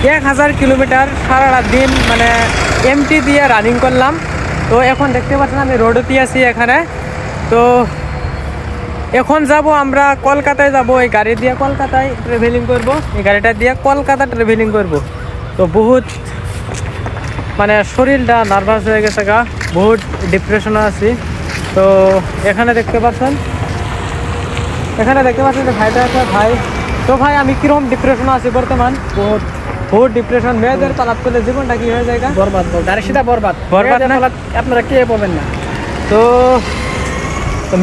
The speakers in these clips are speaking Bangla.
1000 কিলোমিটার সারা দিন মানে এমটি দিয়ে রানিং করলাম। তো এখন দেখতে পাচ্ছেন আমি রোডেতে আছি এখানে। তো এখন যাব আমরা কলকাতায় যাব, এই গাড়ি দিয়ে কলকাতায় ট্রাভেলিং করব, এই গাড়িটা দিয়ে কলকাতা ট্রাভেলিং করব। তো বহুত মানে শরীরটা নার্ভাস হয়ে গেছে গা, বহুত ডিপ্রেশনে আছি। তো এখানে দেখতে পাচ্ছেন যে ভাইটা আছে ভাই। তো ভাই আমি কিরকম ডিপ্রেশনে আছি বর্তমান, বহুত ডিপ্রেশন। মেয়েদের পালাত করলে জীবনটা কি হয়ে যায় বরবাদ, গাড়ি সিধা বরবাদ না? আপনারা কে পাবেন না। তো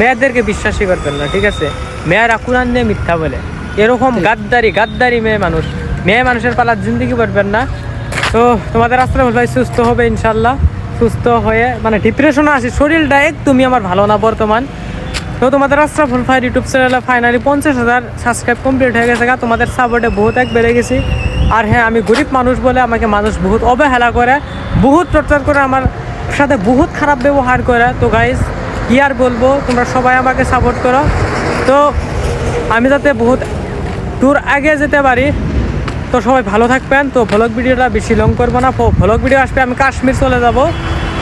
মেয়েদেরকে বিশ্বাসই করবেন না, ঠিক আছে? মেয়েরা কোরআন নিয়ে মিথ্যা বলে, এরকম গাদ্দারি মেয়ে মানুষের পালার জিন্দগি করবেন না। তো তোমাদের রাস্তা ভাই সুস্থ হবে ইনশাল্লাহ, সুস্থ হয়ে মানে ডিপ্রেশনে আছি, শরীরটা একদমই আমার ভালো না বর্তমান। তো তোমাদের আশরাফুল ভাই ইউটিউব চ্যানেলে ফাইনালি 50,000 সাবস্ক্রাইব কমপ্লিট হয়ে গেছে। তোমাদের সাপোর্টে বহুত বেড়ে গেছি। আর হ্যাঁ, আমি গরিব মানুষ বলে আমাকে মানুষ বহুত অবহেলা করে, বহুত টর্চার করে, আমার সাথে বহুত খারাপ ব্যবহার করে। তো গাইজ কি আর বলবো, তোমরা সবাই আমাকে সাপোর্ট করো। তো আমি যাতে বহুত দূর আগে যেতে পারি। তো সবাই ভালো থাকবেন। তো ভ্লগ ভিডিওটা বেশি লং করবো না, ভ্লগ ভিডিও আসবে আমি কাশ্মীর চলে যাব।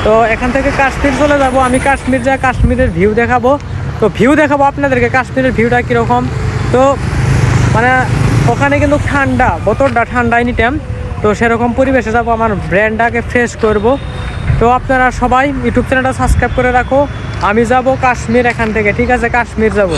তো এখান থেকে কাশ্মীর চলে যাব, আমি কাশ্মীর যাই, কাশ্মীরের ভিউ দেখাবো। তো ভিউ দেখাবো আপনাদেরকে কাশ্মীরের ভিউটা কীরকম। তো মানে ওখানে কিন্তু ঠান্ডা, বোতলটা ঠান্ডা এনি টাইম। তো সেরকম পরিবেশে যাবো, আমার ব্রেনটাকে ফ্রেশ করব। তো আপনারা সবাই ইউটিউব চ্যানেলটা সাবস্ক্রাইব করে রাখো। আমি যাব কাশ্মীর এখান থেকে, ঠিক আছে? কাশ্মীর যাব।